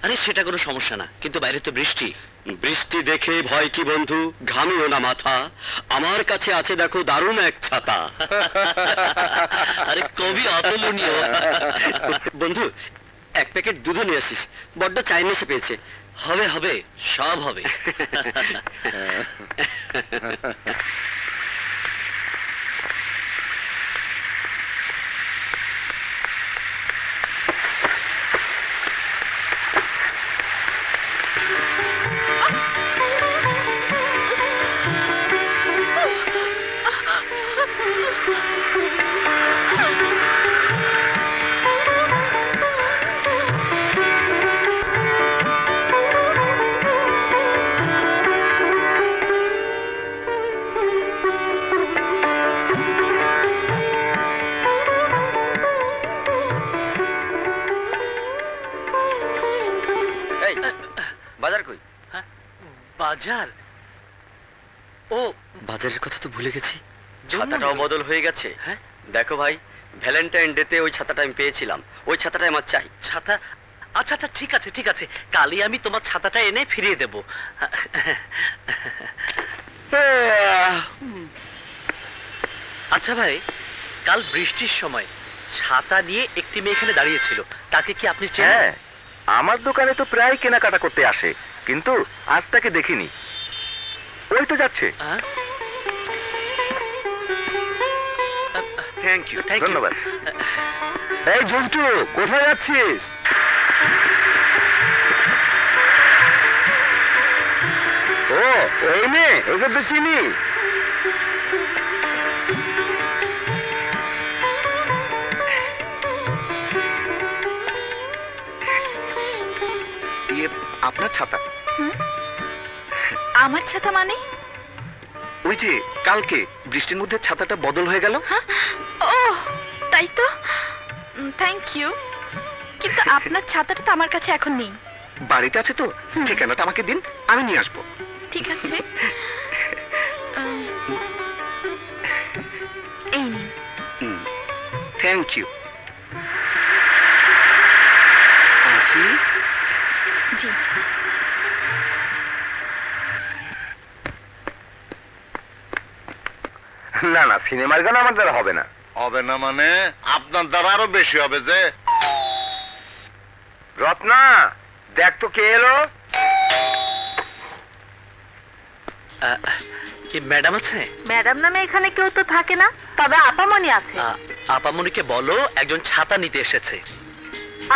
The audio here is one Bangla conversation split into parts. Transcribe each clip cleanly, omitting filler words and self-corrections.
আরে সেটা কোনো সমস্যা না, কিন্তু বাইরে তো বৃষ্টি। বৃষ্টি দেখে ভয় কি বন্ধু, ঘামিও না মাথা, আমার কাছে আছে দেখো দারুণ এক ছাতা। আরে কবি অতুলনীয়। বন্ধু, এক প্যাকেট দুধ নিয়ে আসিস, বড্ড চাইনিজে পেয়েছে। হবে হবে, সব হবে। বাজার কই? বাজার? ও, বাজারের কথা তো ভুলে গেছি। ছাতাটাও ছাতাটাও বদল হয়ে গেছে। হ্যাঁ, দেখো ভাই, ভ্যালেন্টাইন ডেতে ওই ছাতাটা আমি পেয়েছিলাম, ওই ছাতাটাই আমার চাই। ছাতা? আচ্ছা আচ্ছা, ঠিক আছে ঠিক আছে, কালই আমি তোমার ছাতাটা এনে ফিরিয়ে দেব। আচ্ছা ভাই, কাল বৃষ্টির সময় ছাতা নিয়ে একটি মেয়ে এখানে দাঁড়িয়েছিল, তাকে কি আপনি চেনেন? হ্যাঁ, আমার দোকানে তো প্রায় কেনাকাটা করতে আসে, কিন্তু আজ তাকে দেখিনি। ওই তো যাচ্ছে। Thank you. ধন্যবাদ। এই জন্টু, কোথায় যাচ্ছিস? ও, ওই মেয়ে, ওকে তো চিনি। আপনার ছাতা? আমার ছাতা মানে? ওই যে কালকে বৃষ্টির মধ্যে ছাতাটা বদল হয়ে গেল। ও তাই তো, থ্যাংক ইউ, কিন্তু আপনার ছাতাটা তো আমার কাছে এখন নেই। বাড়িতে আছে তো, ঠিকানাটা আমাকে দিন, আমি নিয়ে আসবো। ঠিক আছে, এই নিন। Thank you. আসি। জি। না না, সিনেমার গান আমার দ্বারা হবে না। হবে না মানে? আপনার দ্বারা আরো বেশি হবে যে। রত্না, দেখ তো কে এলো। কি ম্যাডাম আছে? ম্যাডাম নামে এখানে কেউ তো থাকে না, তবে আপামনি আছে। আপামনিকে বলো একজন ছাতা নিতে এসেছে।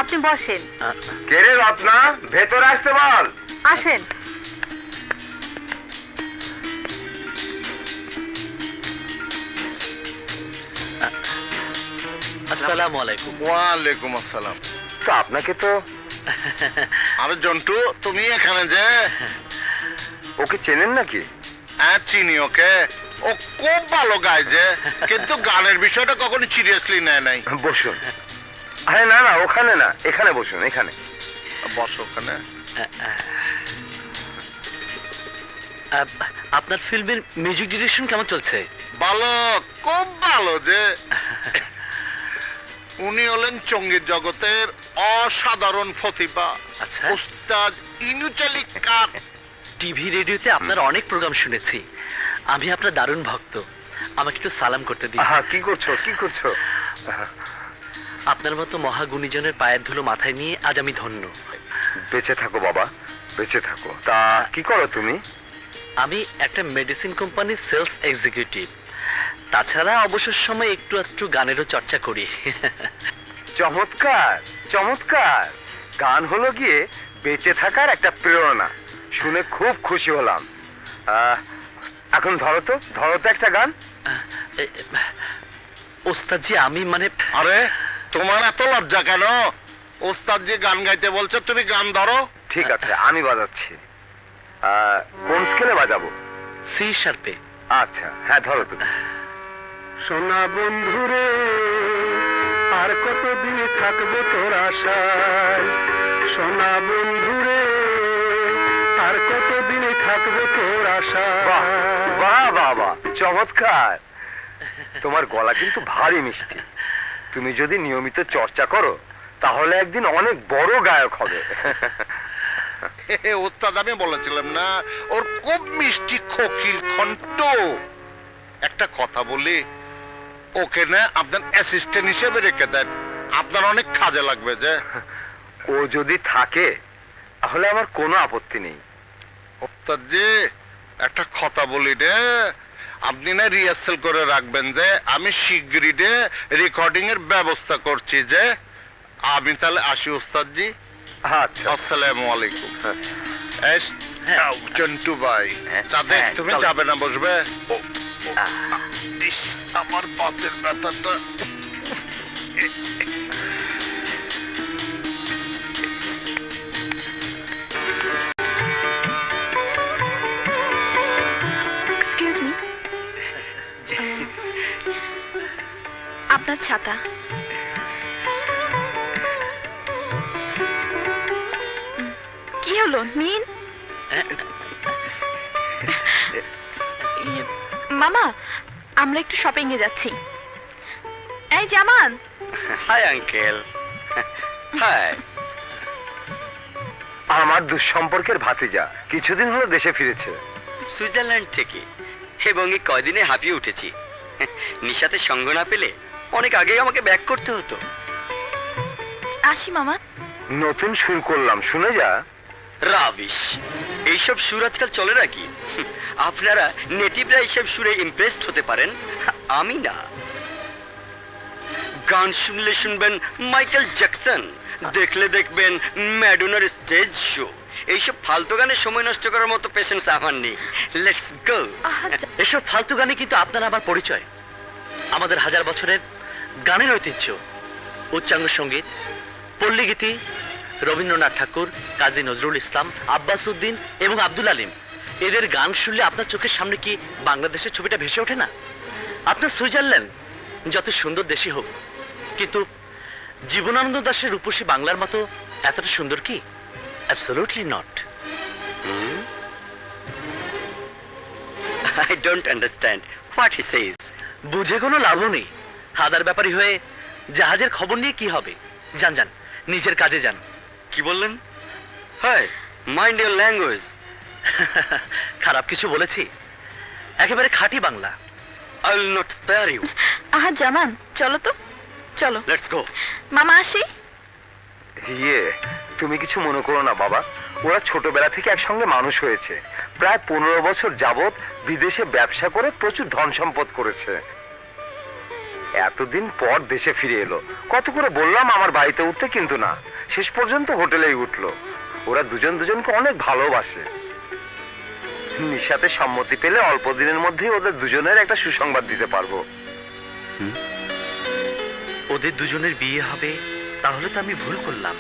আপনি বসেন। কে রে রত্না, ভেতরে আসতে বল। আসেন। আসসালামু আলাইকুম। ওয়ালাইকুম আসসালাম। তো আপনাকে তো। আরে জন্টু, তুমি এখানে যে? ওকে চেনেন নাকি? হ্যাঁ চিনি ওকে, ও খুব ভালো গায় যে, কিন্তু গানের বিষয়টা কখনো সিরিয়াসলি নেয় নাই। বসুন। আরে না না, ওখানে না, এখানে বসুন, এখানে বসো ওখানে। আপনার ফিল্মের মিউজিক ডিরেকশন কেমন চলছে? ভালো, খুব ভালো যে। উনি হলেন সঙ্গীত জগতের অসাধারণ প্রতিভা, আচ্ছা। উস্তাদ ইনুচালিক কার। টিভি রেডিওতে আপনার অনেক প্রোগ্রাম শুনেছি, আমি আপনার দারুণ ভক্ত, আমাকে একটু সালাম করতে দিন। কি করছো, কি করছো? আপনার মতো মহাগুণীজনের পায়ের ধুলো মাথায় নিয়ে আজ আমি ধন্য। বেঁচে থাকো বাবা, বেঁচে থাকো। তা কি করো তুমি? আমি একটা মেডিসিন কোম্পানির সেলস এক্সিকিউটিভ, তাছাড়া অবসর সময় একটু একটু গানেরও চর্চা করি। চমৎকার চমৎকার। গান হলো গিয়ে বেঁচে থাকার একটা প্রেরণা, শুনে খুব খুশি হলাম। এখন ধরো তো একটা গান। ওস্তাদজি, আমি মানে। আরে তোমার এত লজ্জা কেন? ওস্তাদ যে গান গাইতে বলছে, তুমি গান ধরো। ঠিক আছে, আমি বাজাচ্ছি। কোন স্কেলে বাজাবো? সি শার্পে। আচ্ছা, হ্যাঁ ধরো তুমি। সোনা বন্ধুরে, আর কতদিন থাকবো তোর আশায়। সোনা বন্ধুরে, আর কতদিন থাকবো তোর আশায়। বাহ বাহ বাহ, চমৎকার। তোমার গলা কিন্তু ভারী মিষ্টি। তুমি যদি নিয়মিত চর্চা করো তাহলে একদিন অনেক বড় গায়ক হবে। ওস্তাদ আমি বলেছিলাম না ওর খুব মিষ্টি কোকিল কণ্ঠ। একটা কথা বলি, ওকে না আপনার অ্যাসিস্ট্যান্ট হিসেবে রেখে দেন, আপনার অনেক কাজে লাগবে। যে ও যদি থাকে তাহলে আমার কোনো আপত্তি নেই। ওস্তাদ জি একটা কথা বলি রে, আপনি না রিহার্সাল করে রাখবেন যে আমি শিগগিরই রেকর্ডিং এর ব্যবস্থা করছি। যে আমি তাহলে আসি ওস্তাদ জি। আচ্ছা, আসসালামু আলাইকুম। হ্যাঁ। চন্টু ভাই, চাঁদে হ্যাঁ, তুমি চলো। যাবে না, বসবে? ইস, আমার বাতের ব্যথাটা। এক্সকিউজ মি, আপনার ছাতা। কি হলো, নিন। মামা, আমরা একটু শপিং এ যাচ্ছি। এই জামান। Hi uncle. হাই। আমার দুঃসম্পর্কের ভাতিজা কিছুদিন হলো দেশে ফিরেছে। সুইজারল্যান্ড থেকে, এবং এই কয়দিনে হাঁপিয়ে উঠেছি। নিশাতে সঙ্গ না পেলে অনেক আগেই আমাকে ব্যাক করতে হতো। আসি মামা। নতুন সুর করলাম, শুনে যা। রাবিশ, এইসব সুর আজকাল চলে নাকি? আপনারা নেটিভরা এইসব সুরে ইমপ্রেসড হতে পারেন, আমি না। গান শুনলে শুনবেন মাইকেল জ্যাকসন, দেখলে দেখবেন ম্যাডোনার স্টেজ শো। এইসব ফালতু গানে সময় নষ্ট করার মতো পেশেন্স আমার নেই। Let's go. এসব ফালতু গানে কিন্তু আপনার আমার পরিচয়। আমাদের হাজার বছরের গানের ঐতিহ্য, উচ্চাঙ্গ সঙ্গীত, পল্লীগীতি, রবীন্দ্রনাথ ঠাকুর, কাজী নজরুল ইসলাম, আব্বাস উদ্দিন এবং আব্দুল আলিম, এদের গান শুনলে আপনার চোখের সামনে কি বাংলাদেশের ছবিটা ভেসে ওঠে না? আপনার সুইজারল্যান্ড যত সুন্দর দেশই হোক, কিন্তু জীবনানন্দ দাশের রূপসী বাংলার মতো এতটা সুন্দর কি? Absolutely not. I don't understand what he says. বুঝে কোনো লাভও নেই। হাদার ব্যাপারী হয়ে জাহাজের খবর নিয়ে কি হবে? যান যান, নিজের কাজে যান। কি বললেন? Hi, mind your language. খারাপ কিছু বলেছি? একেবারে খাঁটি Bangla. I will not spare you. আহা জামান, চলো তো, চলো। Let's go. মামা আসি। ইয়ে, তুমি কিছু মনে করো না বাবা, ওরা ছোটবেলা থেকে একসঙ্গে মানুষ হয়েছে। প্রায় 15 বছর যাবত বিদেশে ব্যবসা করে প্রচুর ধন সম্পদ করেছে। এতদিন পর দেশে ফিরে এলো। কত করে বললাম আমার বাড়িতে উঠতে, কিন্তু না, শেষ পর্যন্ত হোটেলেই উঠলো। ওরা দুজন দুজনকে অনেক ভালোবাসে। নিশাতে সম্মতি পেলে অল্প দিনের মধ্যেই ওদের দুজনের একটা সুসংবাদ দিতে পারবো। ওদের দুজনের বিয়ে হবে, তাহলে তো আমি ভুল করলাম।